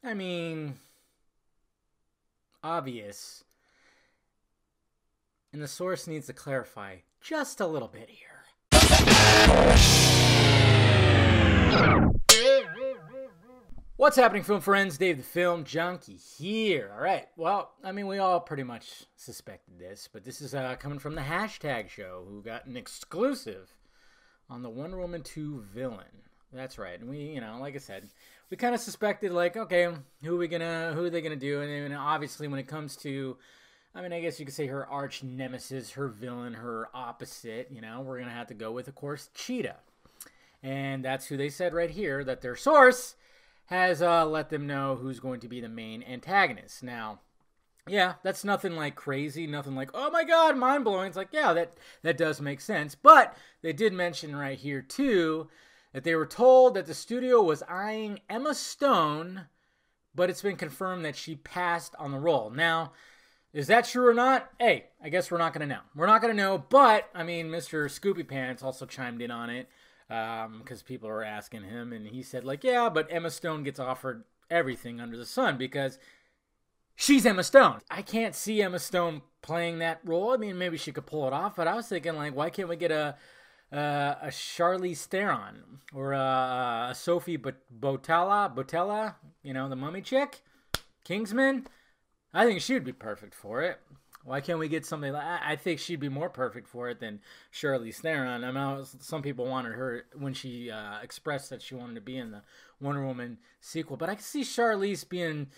I mean, obvious. And the source needs to clarify just a little bit here. What's happening, film friends? Dave the Film Junkie here. All right. Well, I mean, we all pretty much suspected this, but this is coming from the Hashtag Show, who got an exclusive on the Wonder Woman 2 villain. That's right. And we, like I said, we kind of suspected, like, okay, who are they gonna do? And obviously, when it comes to, I mean, I guess you could say her arch nemesis, her villain, her opposite, we're gonna have to go with, of course, Cheetah. And that's who they said right here, that their source has let them know who's going to be the main antagonist. Now, yeah, that's nothing like crazy, nothing like, oh my god, mind-blowing. It's like, yeah, that does make sense. But they did mention right here, too, that they were told that the studio was eyeing Emma Stone, but it's been confirmed that she passed on the role. Now, is that true or not? Hey, I guess we're not going to know. We're not going to know, but, I mean, Mr. Scoopy Pants also chimed in on it. Because people are asking him, and he said, like, yeah, but Emma Stone gets offered everything under the sun because she's Emma Stone. I can't see Emma Stone playing that role. I mean, maybe she could pull it off, but I was thinking, like, why can't we get a Charlize Theron or a Sophie Botella, the mummy chick, Kingsman? I think she would be perfect for it. Why can't we get something like, I think she'd be more perfect for it than Charlize Theron. I mean, some people wanted her when she expressed that she wanted to be in the Wonder Woman sequel. But I can see Charlize being,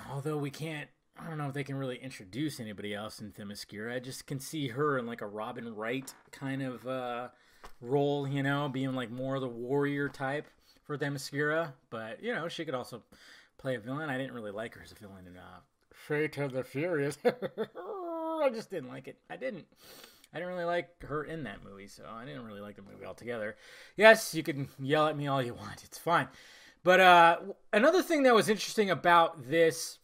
although I don't know if they can really introduce anybody else in Themyscira. I just can see her in like a Robin Wright kind of role, being like more the warrior type for Themyscira. But, she could also play a villain. I didn't really like her as a villain in Fate of the Furious. I just didn't like it. I didn't really like her in that movie, so I didn't really like the movie altogether. Yes, you can yell at me all you want. It's fine. But another thing that was interesting about this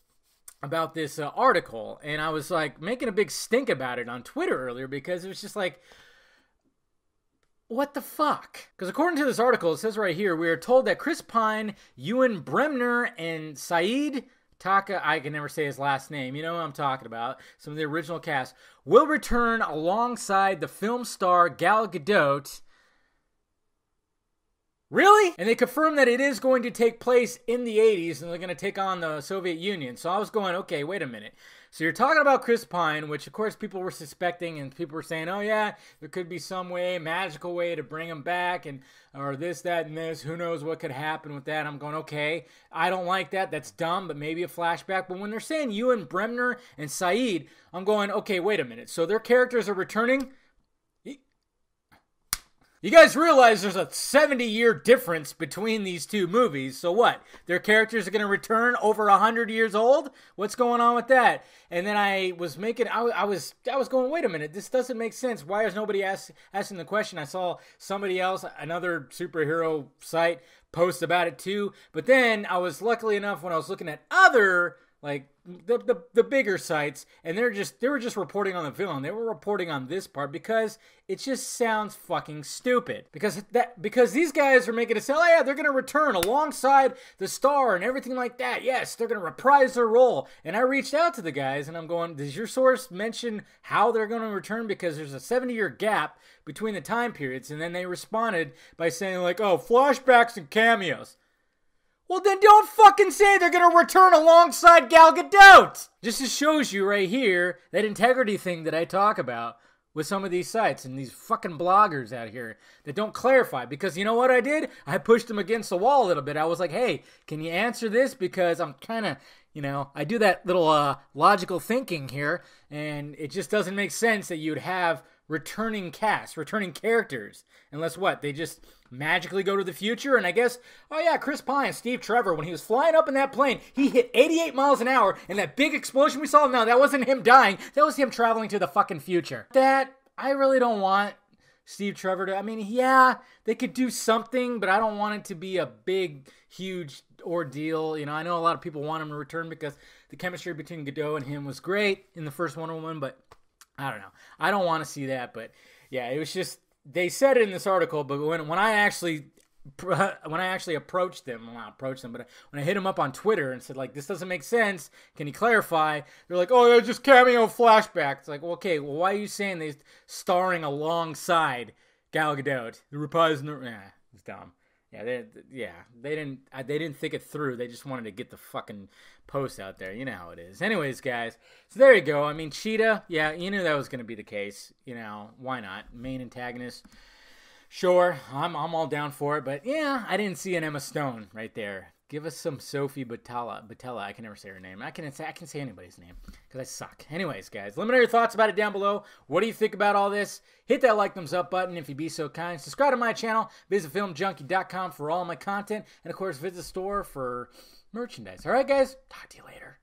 article, and I was like making a big stink about it on Twitter earlier because it was just like, what the fuck? Because according to this article, it says right here, we are told that Chris Pine, Ewan Bremner, and Saeed Taka, I can never say his last name, you know what I'm talking about, some of the original cast, will return alongside the film star Gal Gadot. Really? And they confirmed that it is going to take place in the 80s, and they're going to take on the Soviet Union. So I was going, okay, wait a minute. So you're talking about Chris Pine, which of course people were suspecting, and people were saying, oh yeah, there could be some way, magical way to bring him back, and or this, that, and this. Who knows what could happen with that? I'm going, okay, I don't like that. That's dumb, but maybe a flashback. But when they're saying Ewan Bremner and Saeed, I'm going, okay, wait a minute. So their characters are returning? You guys realize there's a 70-year difference between these two movies. So what? Their characters are going to return over 100 years old? What's going on with that? And then I was going, wait a minute, this doesn't make sense. Why is nobody asking the question? I saw somebody else, another superhero site, post about it too. But then I was luckily enough when I was looking at other, like, the bigger sites, and they were just reporting on the villain. They were reporting on this part because it just sounds fucking stupid. Because these guys are making it sound, oh yeah, they're gonna return alongside the star and everything like that. Yes, they're gonna reprise their role. And I reached out to the guys and I'm going, does your source mention how they're gonna return? Because there's a 70-year gap between the time periods. And then they responded by saying like, oh, flashbacks and cameos. Well, then don't fucking say they're going to return alongside Gal Gadot. Just shows you right here that integrity thing that I talk about with some of these sites and these fucking bloggers out here that don't clarify. Because you know what I did? I pushed them against the wall a little bit. I was like, hey, can you answer this? Because I'm kind of, I do that little logical thinking here. And it just doesn't make sense that you'd have returning cast, returning characters. Unless what? They just magically go to the future. And I guess, oh yeah, Chris Pine, Steve Trevor, when he was flying up in that plane, he hit 88 miles an hour, and that big explosion we saw, no, that wasn't him dying. That was him traveling to the fucking future. That, I really don't want Steve Trevor to, I mean, yeah, they could do something, but I don't want it to be a big, huge ordeal. I know a lot of people want him to return because the chemistry between Godot and him was great in the first Wonder Woman, but I don't know. I don't want to see that, but yeah, it was just, they said it in this article, but when I actually when I actually approached them, well, not approached them, but when I hit them up on Twitter and said, like, this doesn't make sense, can you clarify? They're like, oh, they're just cameo flashbacks. It's like, well, okay, well, why are you saying they starring alongside Gal Gadot? The reprisal, it's dumb. Yeah, they didn't think it through. They just wanted to get the fucking post out there. You know how it is. Anyways, guys, so there you go. I mean, Cheetah, yeah, you knew that was going to be the case. You know, why not? Main antagonist. Sure, I'm all down for it, but yeah, I didn't see an Emma Stone right there. Give us some Sophie Batella. I can never say her name. I can say anybody's name because I suck. Anyways, guys, let me know your thoughts about it down below. What do you think about all this? Hit that like, thumbs up button if you'd be so kind. Subscribe to my channel. Visit filmjunkie.com for all my content. And, of course, visit the store for merchandise. All right, guys? Talk to you later.